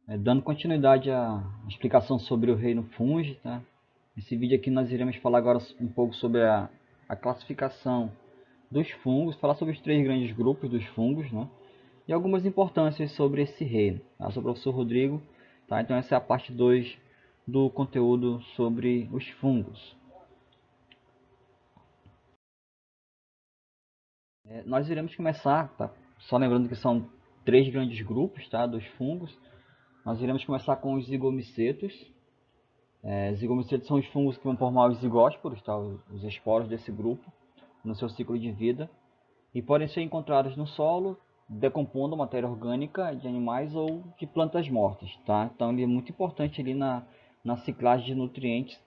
Dando continuidade à explicação sobre o reino fungi, tá? Nesse vídeo aqui nós iremos falar agora um pouco sobre a classificação dos fungos, falar sobre os três grandes grupos dos fungos, né? E algumas importâncias sobre esse reino. Tá? Eu sou o professor Rodrigo, tá? Então essa é a parte 2 do conteúdo sobre os fungos. Nós iremos começar, tá? Só lembrando que são três grandes grupos, tá? Dos fungos. Nós iremos começar com os zigomicetos. Zigomicetos são os fungos que vão formar os zigósporos, tá? Os esporos desse grupo, no seu ciclo de vida. E podem ser encontrados no solo, decompondo matéria orgânica de animais ou de plantas mortas. Tá? Então ele é muito importante ali na ciclagem de nutrientes,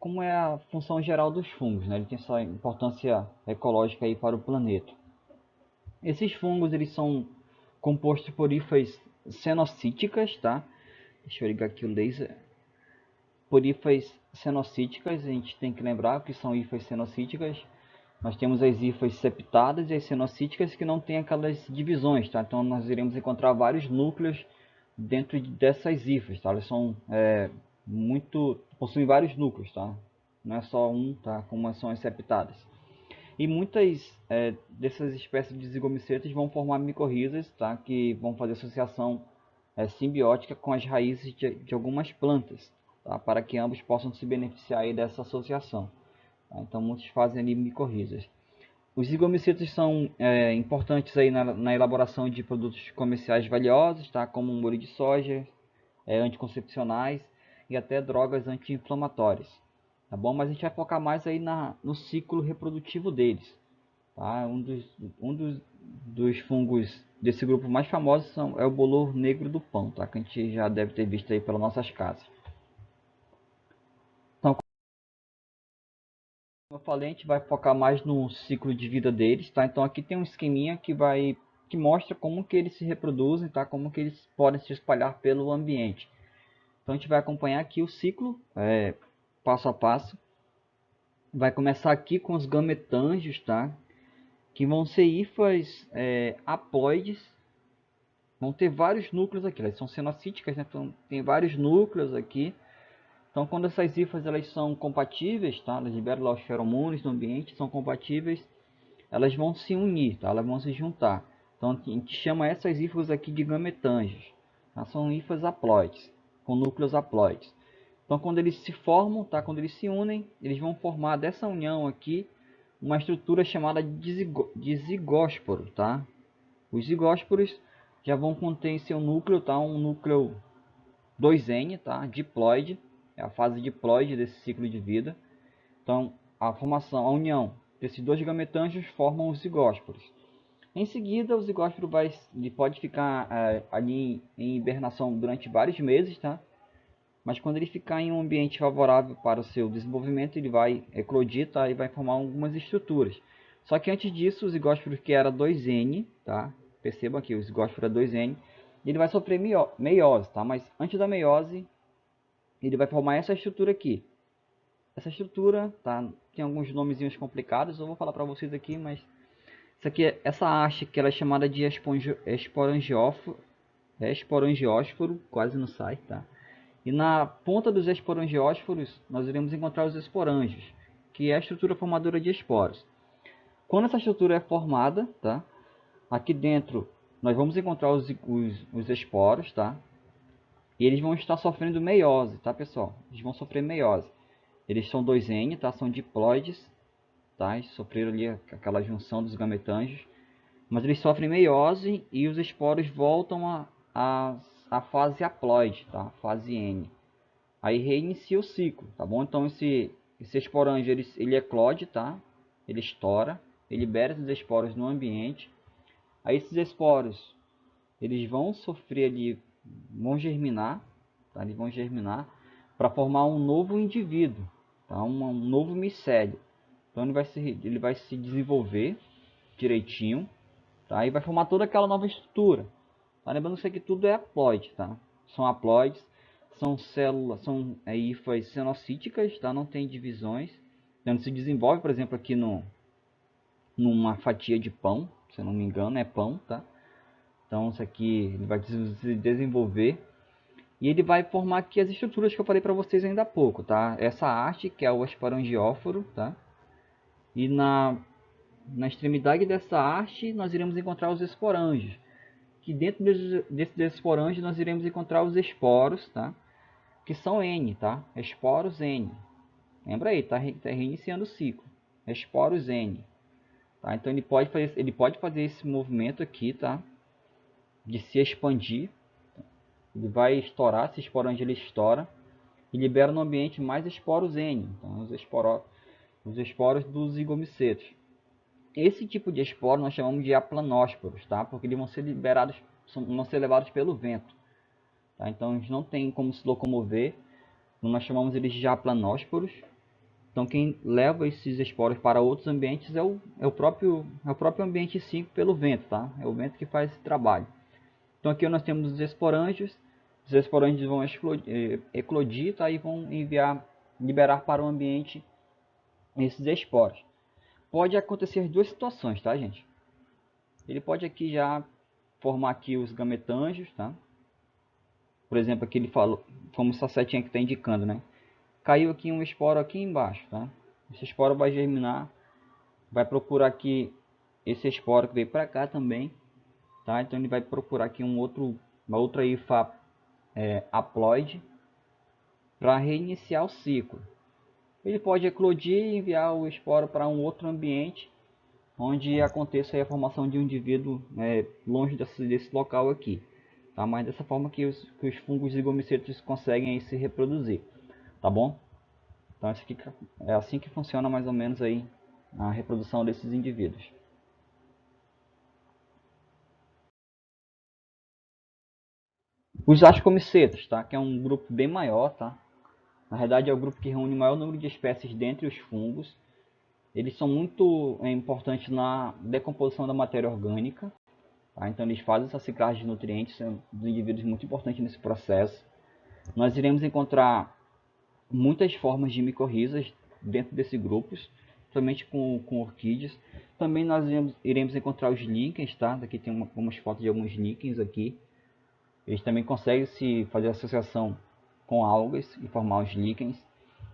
como é a função geral dos fungos. Né? Ele tem essa importância ecológica aí para o planeta. Esses fungos eles são compostos por hifas cenocíticas, tá? Deixa eu ligar aqui o laser. Por hifas cenocíticas, a gente tem que lembrar que são hifas cenocíticas. Nós temos as hifas septadas e as cenocíticas que não tem aquelas divisões, tá? Então nós iremos encontrar vários núcleos dentro dessas hifas, tá? Elas são possuem vários núcleos, tá? Não é só um, tá? Como são as septadas. E muitas dessas espécies de zigomicetas vão formar micorrizas, tá? Que vão fazer associação simbiótica com as raízes de algumas plantas, tá? Para que ambos possam se beneficiar aí dessa associação. Tá? Então muitos fazem ali micorrizas. Os zigomicetos são importantes aí na elaboração de produtos comerciais valiosos, tá? Como molho de soja, anticoncepcionais e até drogas anti-inflamatórias. Tá bom? Mas a gente vai focar mais aí no ciclo reprodutivo deles. Tá? Um dos fungos desse grupo mais famosos é o bolor negro do pão, tá? Que a gente já deve ter visto aí pelas nossas casas. Então, como eu falei, a gente vai focar mais no ciclo de vida deles, tá? Então aqui tem um esqueminha que mostra como que eles se reproduzem, tá? Como que eles podem se espalhar pelo ambiente. Então a gente vai acompanhar aqui o ciclo, passo a passo. Vai começar aqui com os gametângios, tá? Que vão ser hifas haploides. Vão ter vários núcleos aqui, elas são cenocíticas, né? Então tem vários núcleos aqui. Então quando essas hifas elas são compatíveis, tá? Elas liberam lá os feromônios no ambiente, são compatíveis, elas vão se unir, tá? Elas vão se juntar. Então a gente chama essas hifas aqui de gametângios. Tá? São hifas haploides, com núcleos haploides. Então quando eles se formam, tá? Quando eles se unem, eles vão formar dessa união aqui uma estrutura chamada de zigósporo, tá? Os zigósporos já vão conter em seu núcleo, tá? Um núcleo 2N, tá? Diploide, é a fase diploide desse ciclo de vida. Então a união desses dois gametângios formam os zigósporos. Em seguida, o zigósporo pode ficar ali em hibernação durante vários meses, tá? Mas quando ele ficar em um ambiente favorável para o seu desenvolvimento, ele vai eclodir, tá? E vai formar algumas estruturas. Só que antes disso, o zigósporo que era 2N, tá? Percebam aqui, o zigósporo é 2N, ele vai sofrer meiose, tá? Mas antes da meiose, ele vai formar essa estrutura aqui. Essa estrutura, tá? Tem alguns nomezinhos complicados, eu vou falar para vocês aqui, mas isso aqui, essa haste que ela é chamada de esporangiósforo, quase não sai, tá? E na ponta dos esporangiósforos nós iremos encontrar os esporângios, que é a estrutura formadora de esporos. Quando essa estrutura é formada, tá? Aqui dentro nós vamos encontrar os esporos, tá? E eles vão estar sofrendo meiose, tá, pessoal? Eles vão sofrer meiose. Eles são 2N, tá? São diploides, tá? Eles sofreram ali aquela junção dos gametângios. Mas eles sofrem meiose e os esporos voltam a fase haploide, tá? Fase N. Aí reinicia o ciclo, tá bom? Então esse esporângio ele eclode, tá? Ele estoura, ele libera esses esporos no ambiente. Aí esses esporos eles vão sofrer ali, vão germinar, tá? Eles vão germinar para formar um novo indivíduo, tá? Um novo micélio. Então ele vai se desenvolver direitinho, tá? E vai formar toda aquela nova estrutura. Tá? Lembrando que isso aqui tudo é haploide, tá? São haploides, são células, são hifas cenocíticas, tá? Não tem divisões. Então, se desenvolve, por exemplo, aqui numa fatia de pão, se eu não me engano, é pão, tá? Então isso aqui ele vai se desenvolver E ele vai formar aqui as estruturas que eu falei para vocês ainda há pouco, tá? Essa haste, que é o esporangióforo, tá? E na extremidade dessa haste nós iremos encontrar os esporângios, que dentro desses esporângios nós iremos encontrar os esporos, tá? Que são N, tá? Esporos N. Lembra aí, tá reiniciando o ciclo. Esporos N. Tá? Então ele pode fazer esse movimento aqui, tá? De se expandir. Ele vai estourar, esse esporândio ele estoura e libera no ambiente mais esporos N. Então, os esporos dos zigomicetos. Esse tipo de esporo nós chamamos de aplanósporos, tá? Porque eles vão ser liberados, vão ser levados pelo vento. Tá? Então eles não têm como se locomover, então, nós chamamos eles de aplanósporos. Então quem leva esses esporos para outros ambientes é o próprio ambiente 5 pelo vento, tá? É o vento que faz esse trabalho. Então aqui nós temos os esporângios vão eclodir, tá? E vão liberar para o ambiente esses esporos. Pode acontecer duas situações, tá, gente? Ele pode aqui já formar aqui os gametângios, tá? Por exemplo, aqui ele falou, como essa setinha que está indicando, né? Caiu aqui um esporo aqui embaixo, tá? Esse esporo vai germinar, vai procurar aqui esse esporo que veio para cá também, tá? Então ele vai procurar aqui uma outra hifa haploide para reiniciar o ciclo. Ele pode eclodir e enviar o esporo para um outro ambiente onde aconteça a formação de um indivíduo longe desse local aqui. Tá? Mas dessa forma que os fungos zigomicetos conseguem aí se reproduzir. Tá bom? Então isso aqui é assim que funciona mais ou menos aí a reprodução desses indivíduos. Os ascomicetos, tá? Que é um grupo bem maior, tá? Na verdade é o grupo que reúne o maior número de espécies dentre os fungos. Eles são muito importantes na decomposição da matéria orgânica. Tá? Então eles fazem essa ciclagem de nutrientes, são dos indivíduos muito importantes nesse processo. Nós iremos encontrar muitas formas de micorrizas dentro desses grupos, somente com orquídeas. Também nós iremos encontrar os líquens, tá? Aqui tem algumas fotos de alguns líquens aqui. Eles também conseguem se fazer associação com algas e formar os líquens.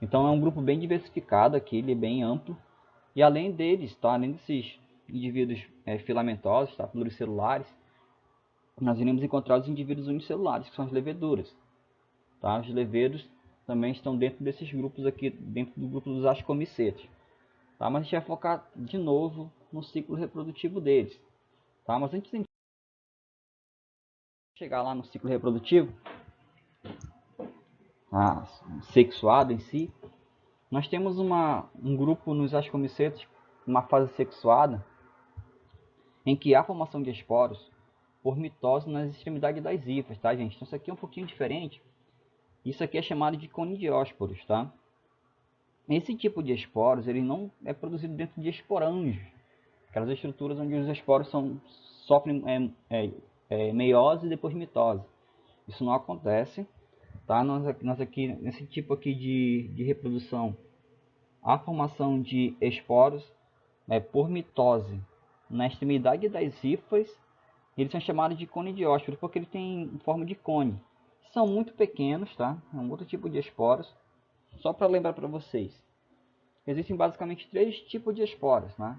Então é um grupo bem diversificado aqui, ele é bem amplo. E além deles, tá? Além desses indivíduos filamentosos, tá? Pluricelulares, nós iremos encontrar os indivíduos unicelulares, que são as leveduras. Tá? Os levedos também estão dentro desses grupos aqui, dentro do grupo dos ascomicetos. Tá? Mas a gente vai focar de novo no ciclo reprodutivo deles. Tá? Mas antes de chegar lá no ciclo reprodutivo, sexuado em si, nós temos um grupo nos ascomicetos, uma fase sexuada, em que há formação de esporos por mitose nas extremidades das hifas, tá, gente? Então isso aqui é um pouquinho diferente. Isso aqui é chamado de conidiósporos, tá? Esse tipo de esporos ele não é produzido dentro de esporângios, aquelas estruturas onde os esporos sofrem meiose e depois mitose. Isso não acontece, tá? Nós aqui nesse tipo aqui de reprodução, a formação de esporos por mitose na extremidade das hifas, eles são chamados de conidiósporos porque eles têm forma de cone. São muito pequenos, tá? É um outro tipo de esporos. Só para lembrar para vocês, existem basicamente três tipos de esporos, né?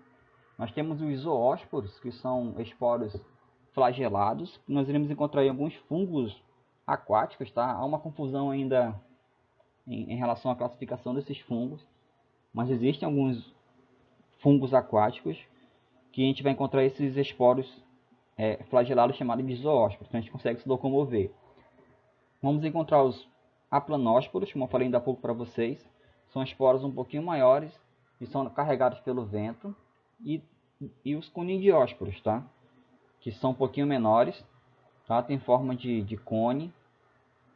Nós temos os zoósporos, que são esporos flagelados. Nós iremos encontrar em alguns fungos aquáticos, tá? Há uma confusão ainda em relação à classificação desses fungos, mas existem alguns fungos aquáticos que a gente vai encontrar esses esporos flagelados chamados de zoósporos, então a gente consegue se locomover. Vamos encontrar os aplanósporos, como eu falei ainda há pouco para vocês, são esporos um pouquinho maiores e são carregados pelo vento, e os conidiósporos, tá? Que são um pouquinho menores, tá? Tem forma de cone,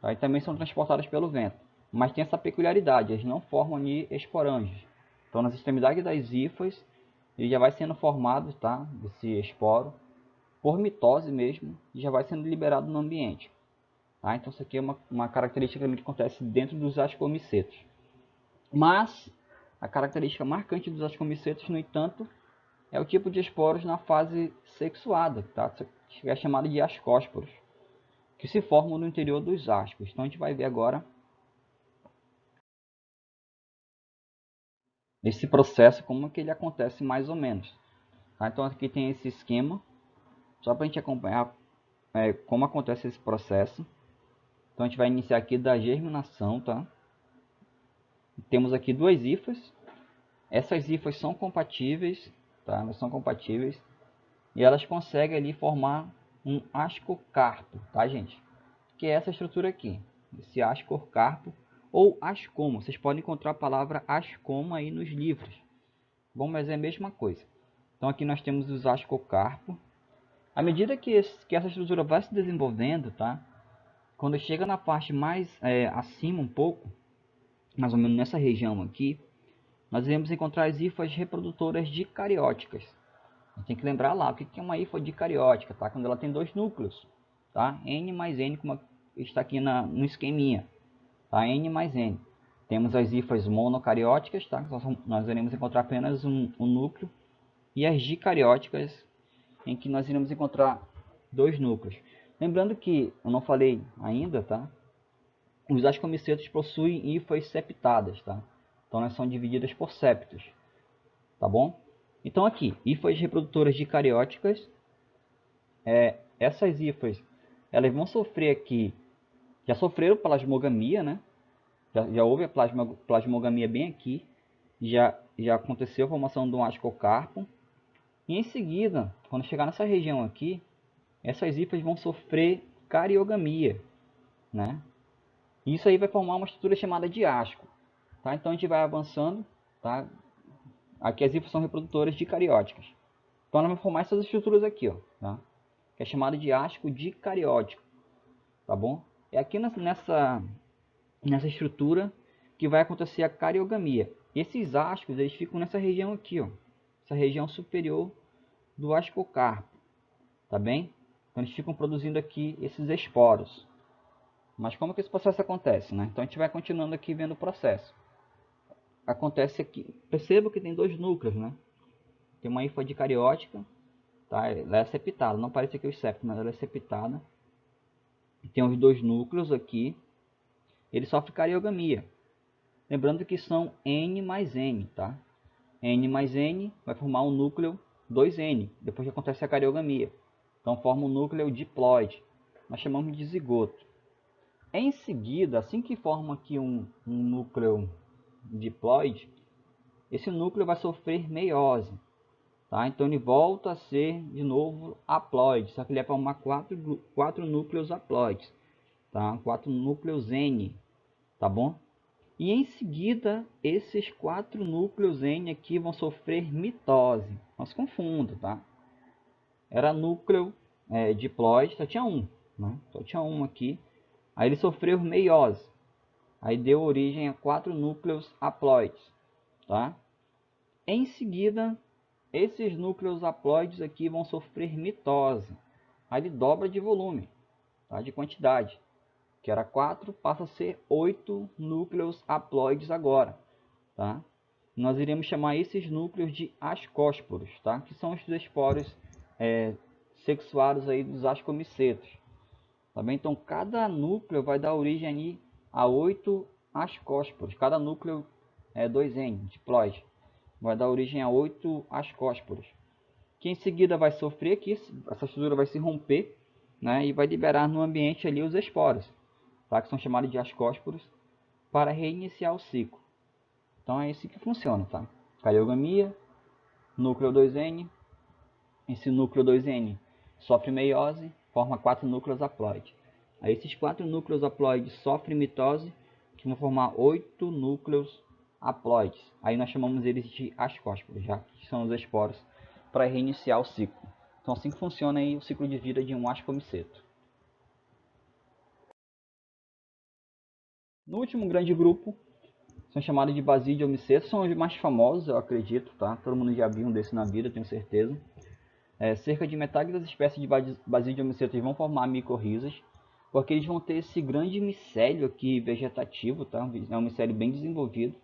tá? E também são transportados pelo vento, mas tem essa peculiaridade, eles não formam esporângios. Então nas extremidades das hifas ele já vai sendo formado, tá? Esse esporo por mitose mesmo, e já vai sendo liberado no ambiente. Tá? Então isso aqui é uma característica que acontece dentro dos ascomicetos. Mas a característica marcante dos ascomicetos, no entanto, é o tipo de esporos na fase sexuada, tá? Isso é chamado de ascósporos, que se formam no interior dos ascos. Então a gente vai ver agora esse processo, como que ele acontece mais ou menos. Tá? Então aqui tem esse esquema, só para a gente acompanhar como acontece esse processo. Então a gente vai iniciar aqui da germinação, tá? Temos aqui duas hifas. Essas hifas são compatíveis, tá? Elas são compatíveis e elas conseguem ali formar um ascocarpo, tá, gente? Que é essa estrutura aqui, esse ascocarpo ou ascoma. Vocês podem encontrar a palavra ascoma aí nos livros. Bom, mas é a mesma coisa. Então aqui nós temos os ascocarpos. À medida que essa estrutura vai se desenvolvendo, tá? Quando chega na parte mais acima um pouco, mais ou menos nessa região aqui, nós iremos encontrar as hifas reprodutoras dicarióticas. A gente tem que lembrar lá o que é uma hifa dicariótica, tá? Quando ela tem dois núcleos, tá? N mais N, como está aqui no esqueminha, tá? N mais N. Temos as hifas monocarióticas, tá? Nós iremos encontrar apenas um núcleo, e as dicarióticas, em que nós iremos encontrar dois núcleos. Lembrando que eu não falei ainda, tá? Os ascomicetos possuem hifas septadas, tá? Então elas são divididas por septos, tá bom? Então aqui, hifas reprodutoras dicarióticas, essas hifas, elas vão sofrer aqui, já sofreram plasmogamia, né? Já houve a plasmogamia bem aqui, já aconteceu a formação de um ascocarpo, e em seguida, quando chegar nessa região aqui, essas hifas vão sofrer cariogamia, né? Isso aí vai formar uma estrutura chamada de asco, tá? Então a gente vai avançando, tá? Aqui as hifas são reprodutoras dicarióticas. Então ela vai formar essas estruturas aqui, ó, tá? Que é chamado de asco dicariótico, tá bom? É aqui nessa estrutura que vai acontecer a cariogamia. Esses ascos, eles ficam nessa região aqui, ó, essa região superior do ascocarpo, tá bem? Então eles ficam produzindo aqui esses esporos. Mas como que esse processo acontece, né? Então a gente vai continuando aqui vendo o processo. Acontece aqui, perceba que tem dois núcleos, né? Tem uma hifa dicariótica, tá? Ela é septada, não parece aqui os septos, mas ela é septada. Tem os dois núcleos aqui, ele sofre cariogamia. Lembrando que são N mais N, tá? N mais N vai formar um núcleo 2N, depois que acontece a cariogamia. Então forma um núcleo diploide, nós chamamos de zigoto. Em seguida, assim que forma aqui um núcleo diploide, esse núcleo vai sofrer meiose, tá? Então ele volta a ser de novo haploide, só que ele vai formar quatro núcleos haploides, tá? 4 núcleos N, tá bom? E em seguida, esses 4 núcleos N aqui vão sofrer mitose. Não se confunda, tá? Era núcleo diploide, só tinha um, né? Só tinha um aqui. Aí ele sofreu meiose. Aí deu origem a 4 núcleos haploides, tá? Em seguida, esses núcleos haploides aqui vão sofrer mitose. Aí ele dobra de volume, tá? De quantidade. Que era 4, passa a ser 8 núcleos haploides agora, tá? Nós iremos chamar esses núcleos de ascósporos, tá? Que são os esporos sexuados aí dos ascomicetos, tá bem? Então cada núcleo vai dar origem aí a 8 ascósporos, cada núcleo é 2N, diploide, vai dar origem a 8 ascósporos, que em seguida vai sofrer aqui, essa estrutura vai se romper, né? E vai liberar no ambiente ali os esporos, tá? Que são chamados de ascósporos, para reiniciar o ciclo. Então é assim que funciona, tá? Cariogamia, núcleo 2N, esse núcleo 2N sofre meiose, forma 4 núcleos haploides. Aí esses 4 núcleos haploides sofrem mitose, que vão formar 8 núcleos haploides. Aí nós chamamos eles de ascósporos, já que são os esporos para reiniciar o ciclo. Então assim que funciona aí o ciclo de vida de um ascomiceto. No último grande grupo, são chamados de basidiomicetos, são os mais famosos, eu acredito, tá? Todo mundo já viu um desse na vida, tenho certeza. Cerca de metade das espécies de basidiomicetos vão formar micorrizas, porque eles vão ter esse grande micélio aqui vegetativo, tá? É um micélio bem desenvolvido.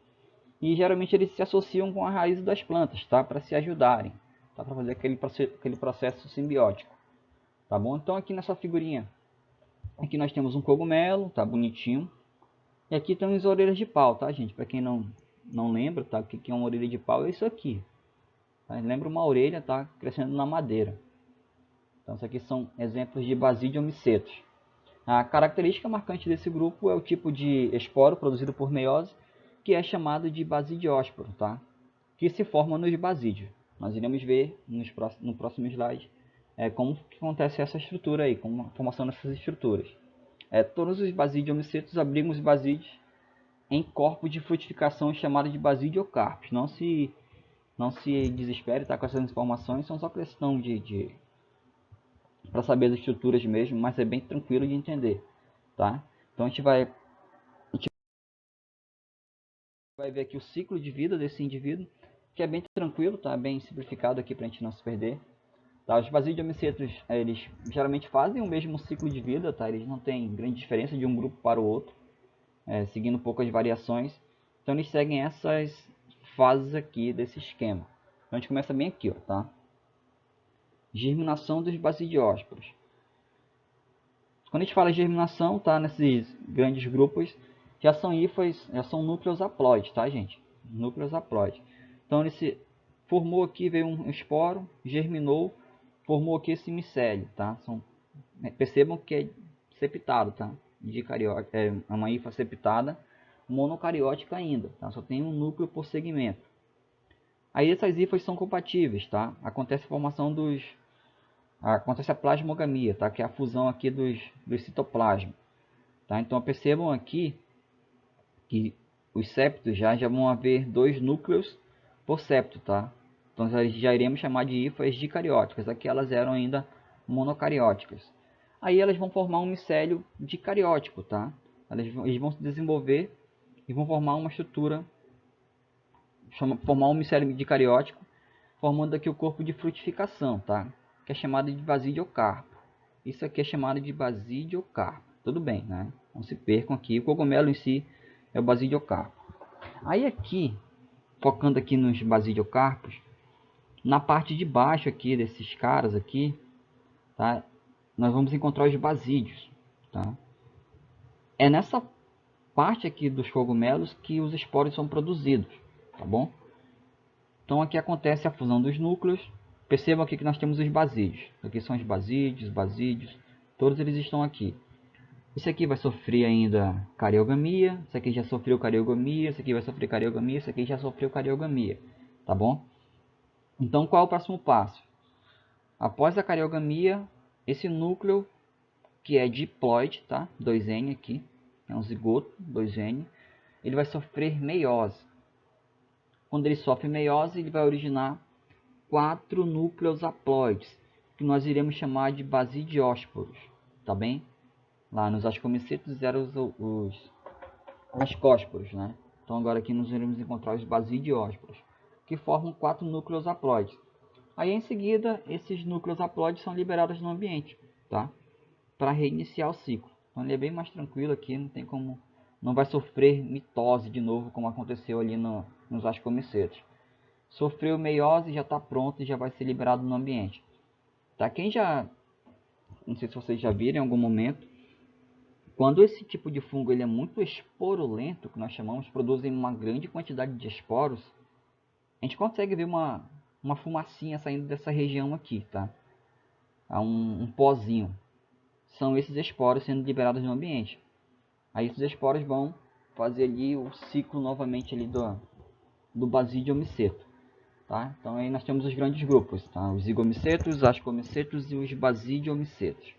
E geralmente eles se associam com as raízes das plantas, tá? Para se ajudarem, tá? Para fazer aquele processo simbiótico, tá bom? Então aqui nessa figurinha, Aqui nós temos um cogumelo, tá bonitinho. E aqui tem as orelhas de pau, tá, gente? Para quem não lembra, tá? O que é uma orelha de pau? É isso aqui. Tá? Lembra uma orelha, tá? Crescendo na madeira. Então, isso aqui são exemplos de Basidium micetus. A característica marcante desse grupo é o tipo de esporo produzido por meiose, que é chamado de basidiósporo, tá? Que se forma nos basídios. Nós iremos ver no próximo slide como que acontece essa estrutura aí, como a formação dessas estruturas. Todos os Basidium micetus abrigam os basídios em corpos de frutificação chamado de basidiocarpos. Não se desespere, tá, com essas informações, são só questão para saber as estruturas mesmo, mas é bem tranquilo de entender, tá? Então a gente vai ver aqui o ciclo de vida desse indivíduo, que é bem tranquilo, tá? Bem simplificado aqui para a gente não se perder. Tá? Os basidiomicetos, eles geralmente fazem o mesmo ciclo de vida, tá? Eles não têm grande diferença de um grupo para o outro, seguindo poucas variações. Então eles seguem essas fases aqui desse esquema. Então a gente começa bem aqui, ó, tá? Germinação dos basidiósporos. Quando a gente fala de germinação, tá? Nesses grandes grupos, já são hifas, já são núcleos haploides, tá, gente? Núcleos haploides. Então ele se formou aqui, veio um esporo, germinou, formou aqui esse micélio, tá? Percebam que é septado, tá? É uma hifa septada, monocariótica ainda, tá? Só tem um núcleo por segmento. Aí essas hifas são compatíveis, tá? Acontece a plasmogamia, tá? Que é a fusão aqui dos citoplasmas, tá? Então percebam aqui que os septos já vão haver 2 núcleos por septo, tá? Então já iremos chamar de hifas dicarióticas, aqui elas eram ainda monocarióticas. Aí elas vão formar um micélio dicariótico, tá? Eles vão se desenvolver e vão formar uma estrutura, formar um micélio dicariótico, formando aqui o corpo de frutificação, tá? Que é chamado de basidiocarpo. Isso aqui é chamado de basidiocarpo. Tudo bem, né? Não se percam aqui. O cogumelo em si é o basidiocarpo. Aí aqui, focando aqui nos basidiocarpos, na parte de baixo aqui desses caras aqui, tá? Nós vamos encontrar os basídios, tá? É nessa parte aqui dos cogumelos que os esporos são produzidos, tá bom? Então aqui acontece a fusão dos núcleos. Percebam aqui que nós temos os basídios. Aqui são os basídios, todos eles estão aqui. Esse aqui vai sofrer ainda cariogamia, esse aqui já sofreu cariogamia, esse aqui vai sofrer cariogamia, esse aqui já sofreu cariogamia, tá bom? Então qual é o próximo passo? Após a cariogamia, esse núcleo que é diploide, tá? 2N aqui, é um zigoto, 2N, ele vai sofrer meiose. Quando ele sofre meiose, ele vai originar 4 núcleos haploides, que nós iremos chamar de basidiósporos, tá bem? Lá nos ascomicetos eram os ascósporos, né? Então agora aqui nós iremos encontrar os basidiósporos, que formam 4 núcleos haploides. Aí em seguida, esses núcleos haploides são liberados no ambiente, tá? Para reiniciar o ciclo. Então ele é bem mais tranquilo aqui, não tem como, não vai sofrer mitose de novo, como aconteceu ali nos ascomicetos. Sofreu meiose, já está pronto e já vai ser liberado no ambiente. Tá? Quem já, não sei se vocês já viram em algum momento, quando esse tipo de fungo ele é muito esporulento, que nós chamamos, produzem uma grande quantidade de esporos, a gente consegue ver uma fumacinha saindo dessa região aqui, tá? Há um pozinho. São esses esporos sendo liberados no ambiente. Aí esses esporos vão fazer ali o ciclo novamente ali do Basidium miceto. Tá? Então aí nós temos os grandes grupos, tá? Os zigomicetos, os ascomicetos e os basidiomicetos.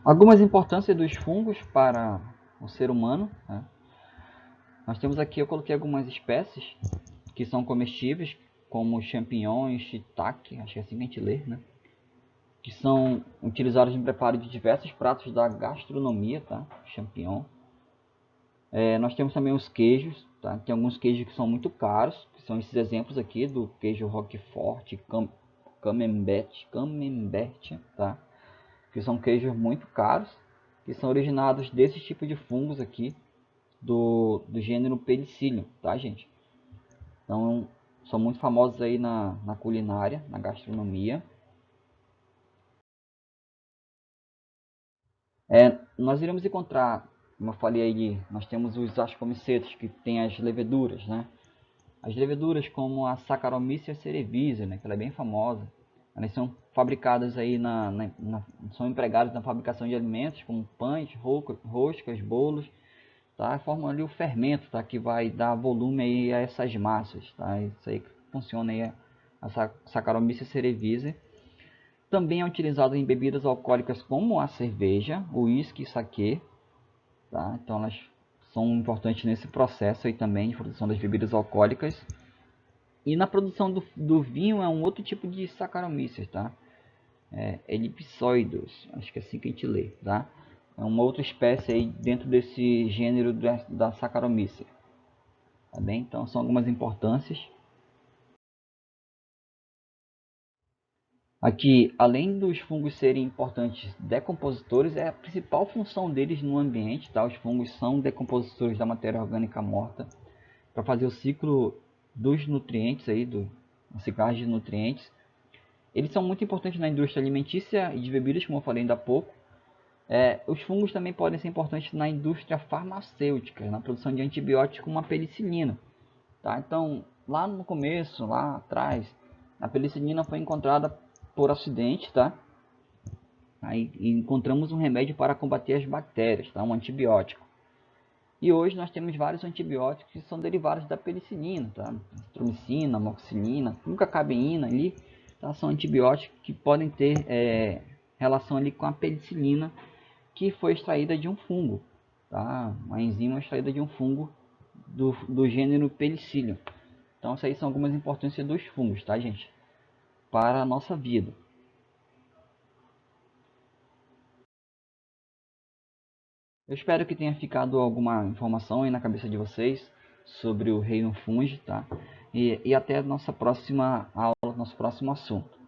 Algumas importâncias dos fungos para o ser humano, né? Nós temos aqui, eu coloquei algumas espécies que são comestíveis, como champignons, shiitake, acho que é assim que a gente lê, né? Que são utilizados no preparo de diversos pratos da gastronomia, tá? Champignon. Nós temos também os queijos, tá? Tem alguns queijos que são muito caros, que são esses exemplos aqui do queijo Roquefort, Camembert, tá? Que são queijos muito caros, que são originados desse tipo de fungos aqui, do gênero Penicillium, tá, gente? Então, são muito famosos aí na culinária, na gastronomia. Nós iremos encontrar, como eu falei aí, nós temos os ascomicetos, que tem as leveduras, né? As leveduras como a Saccharomyces cerevisiae, né, que ela é bem famosa. Elas são fabricadas aí são empregadas na fabricação de alimentos como pães, roscas, bolos, tá? Formam ali o fermento, tá? Que vai dar volume aí a essas massas, tá? Isso aí que funciona aí a Saccharomyces cerevisiae. Também é utilizado em bebidas alcoólicas como a cerveja, o uísque e saquê, tá? Então elas são importantes nesse processo aí também de produção das bebidas alcoólicas. E na produção do vinho é um outro tipo de Saccharomyces, tá? Elipsoides, acho que é assim que a gente lê, tá? É uma outra espécie aí dentro desse gênero da Saccharomyces, tá bem? Então são algumas importâncias. Aqui, além dos fungos serem importantes decompositores, é a principal função deles no ambiente, tá? Os fungos são decompositores da matéria orgânica morta para fazer o ciclo dos nutrientes aí, do ciclagem de nutrientes. Eles são muito importantes na indústria alimentícia e de bebidas, como eu falei ainda há pouco. Os fungos também podem ser importantes na indústria farmacêutica, na produção de antibióticos como a penicilina. Tá? Então, lá no começo, lá atrás, a penicilina foi encontrada por acidente, tá? Aí encontramos um remédio para combater as bactérias, tá? Um antibiótico. E hoje nós temos vários antibióticos que são derivados da penicilina, tá? Azitromicina, amoxicilina, glucacabeína ali, tá? São antibióticos que podem ter relação ali com a penicilina, que foi extraída de um fungo, tá? Uma enzima extraída de um fungo do gênero Penicillium. Então, essas aí são algumas importâncias dos fungos, tá, gente? Para a nossa vida. Eu espero que tenha ficado alguma informação aí na cabeça de vocês sobre o reino fungi, tá? E até a nossa próxima aula, nosso próximo assunto.